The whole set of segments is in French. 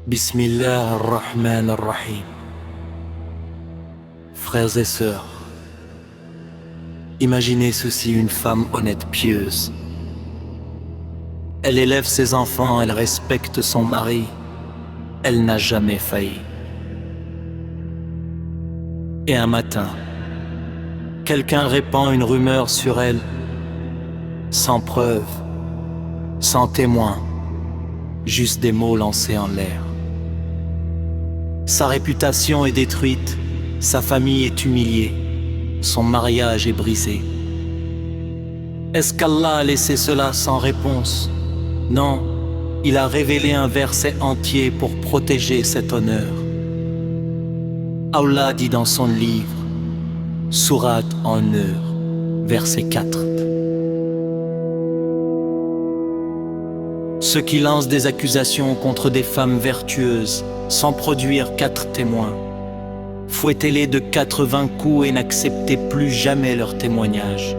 Bismillah ar-Rahman ar-Rahim. Frères et sœurs, imaginez ceci, une femme honnête, pieuse. Elle élève ses enfants, elle respecte son mari, elle n'a jamais failli. Et un matin, quelqu'un répand une rumeur sur elle, sans preuve, sans témoin, juste des mots lancés en l'air. Sa réputation est détruite, sa famille est humiliée, son mariage est brisé. Est-ce qu'Allah a laissé cela sans réponse? Non, il a révélé un verset entier pour protéger cet honneur. Allah dit dans son livre, Sourate An-Nur, verset 4. Ceux qui lancent des accusations contre des femmes vertueuses sans produire 4 témoins, fouettez-les de 80 coups et n'acceptez plus jamais leur témoignage.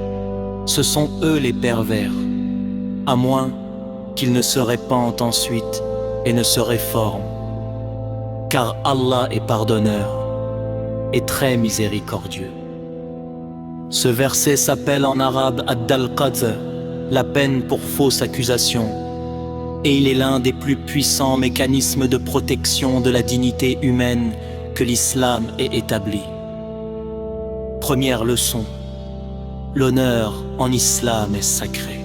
Ce sont eux les pervers, à moins qu'ils ne se répandent ensuite et ne se réforment. Car Allah est pardonneur et très miséricordieux. Ce verset s'appelle en arabe Ad-Dal-Qadh, la peine pour fausse accusation. Et il est l'un des plus puissants mécanismes de protection de la dignité humaine que l'islam ait établi. Première leçon, l'honneur en islam est sacré.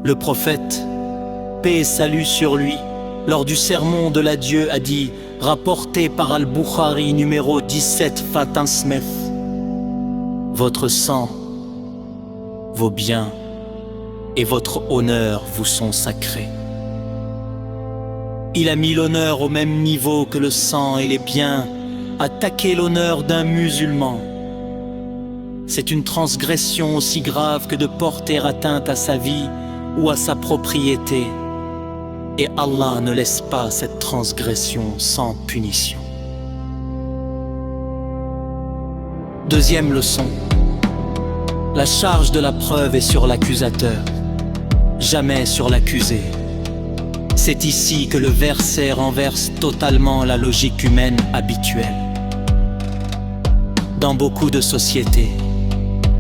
Le prophète, paix et salut sur lui, lors du sermon de l'adieu a dit, rapporté par Al-Bukhari numéro 17 Fatan Smith, votre sang, vos biens et votre honneur vous sont sacrés. Il a mis l'honneur au même niveau que le sang et les biens, attaquer l'honneur d'un musulman. C'est une transgression aussi grave que de porter atteinte à sa vie ou à sa propriété. Et Allah ne laisse pas cette transgression sans punition. Deuxième leçon, la charge de la preuve est sur l'accusateur, jamais sur l'accusé. C'est ici que le verset renverse totalement la logique humaine habituelle. Dans beaucoup de sociétés,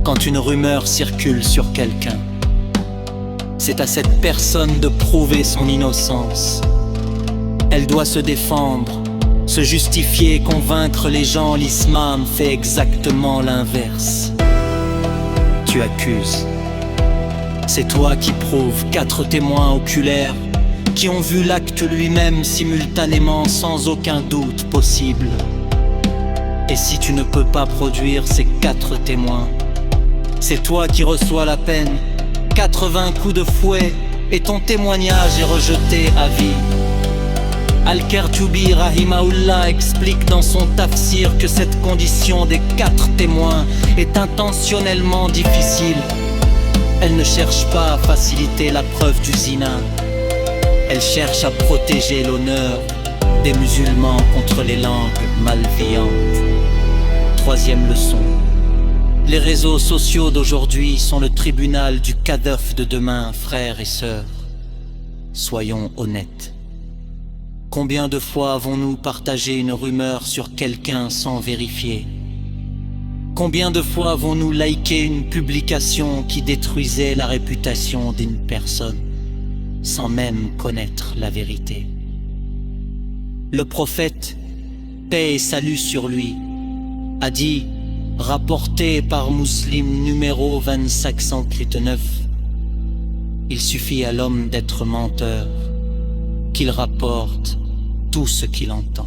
quand une rumeur circule sur quelqu'un, c'est à cette personne de prouver son innocence. Elle doit se défendre, se justifier, convaincre les gens. L'islam fait exactement l'inverse. Tu accuses. C'est toi qui prouves, 4 témoins oculaires qui ont vu l'acte lui-même simultanément sans aucun doute possible. Et si tu ne peux pas produire ces 4 témoins, c'est toi qui reçois la peine, 80 coups de fouet, et ton témoignage est rejeté à vie. Al-Qurtubi rahimahullah explique dans son tafsir que cette condition des 4 témoins est intentionnellement difficile. Elle ne cherche pas à faciliter la preuve du zina. Elle cherche à protéger l'honneur des musulmans contre les langues malveillantes. Troisième leçon. Les réseaux sociaux d'aujourd'hui sont le tribunal du Kadhaf de demain, frères et sœurs. Soyons honnêtes. Combien de fois avons-nous partagé une rumeur sur quelqu'un sans vérifier? Combien de fois avons-nous liké une publication qui détruisait la réputation d'une personne sans même connaître la vérité? Le prophète, paix et salut sur lui, a dit, rapporté par Muslim numéro 2539, il suffit à l'homme d'être menteur, qu'il rapporte tout ce qu'il entend.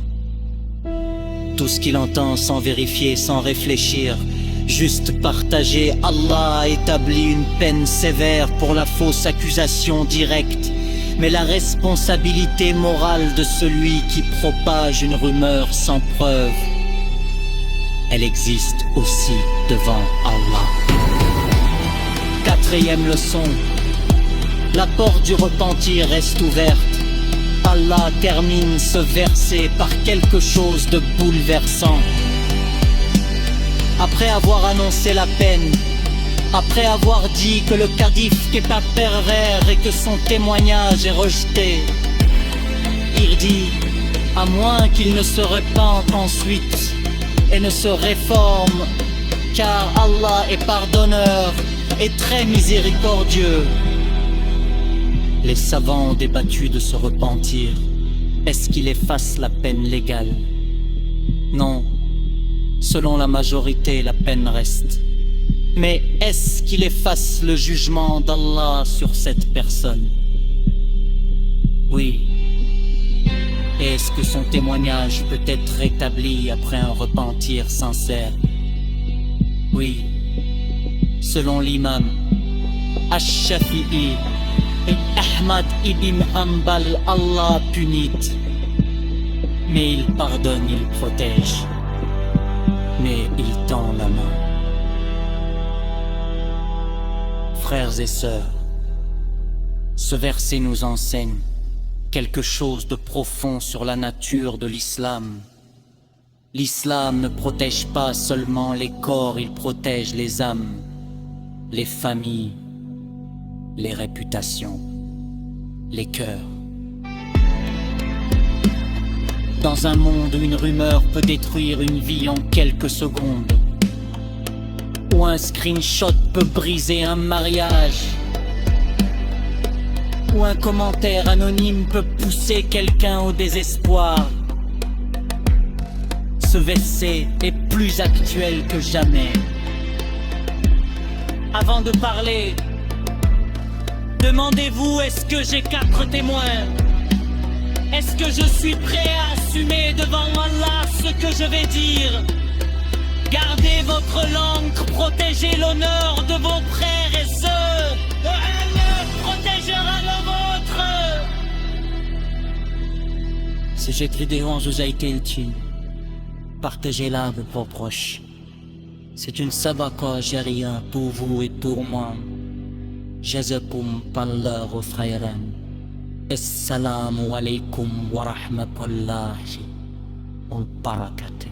Tout ce qu'il entend sans vérifier, sans réfléchir, juste partager. Allah a établi une peine sévère pour la fausse accusation directe, mais la responsabilité morale de celui qui propage une rumeur sans preuve, elle existe aussi devant Allah. Quatrième leçon, la porte du repentir reste ouverte. Allah termine ce verset par quelque chose de bouleversant. Après avoir annoncé la peine, après avoir dit que le calife n'est pas pervers et que son témoignage est rejeté, il dit à moins qu'il ne se repente ensuite et ne se réforme, car Allah est pardonneur et très miséricordieux. Les savants ont débattu de se repentir. Est-ce qu'il efface la peine légale? Non. Selon la majorité, la peine reste. Mais est-ce qu'il efface le jugement d'Allah sur cette personne? Oui. Et est-ce que son témoignage peut être rétabli après un repentir sincère? Oui. Selon l'imam Ash-Shafi'i et Ahmad ibn Hanbal, Allah punit. Mais il pardonne, il protège. Mais il tend la main. Frères et sœurs, ce verset nous enseigne quelque chose de profond sur la nature de l'islam. L'islam ne protège pas seulement les corps, il protège les âmes, les familles, les réputations, les cœurs. Dans un monde où une rumeur peut détruire une vie en quelques secondes, où un screenshot peut briser un mariage, où un commentaire anonyme peut pousser quelqu'un au désespoir, ce verset est plus actuel que jamais. Avant de parler, demandez-vous, est-ce que j'ai 4 témoins? Est-ce que je suis prêt à assumer devant Allah ce que je vais dire? Gardez votre langue, protégez l'honneur de vos frères et sœurs. Allah protégera le vôtre. Si cette vidéo vous a été utile, partagez-la avec vos proches. C'est une sabaka jaria pour vous et pour moi. Jazakum Allahu khayran. Assalamu alaikum wa rahmatullahi wa barakatuh.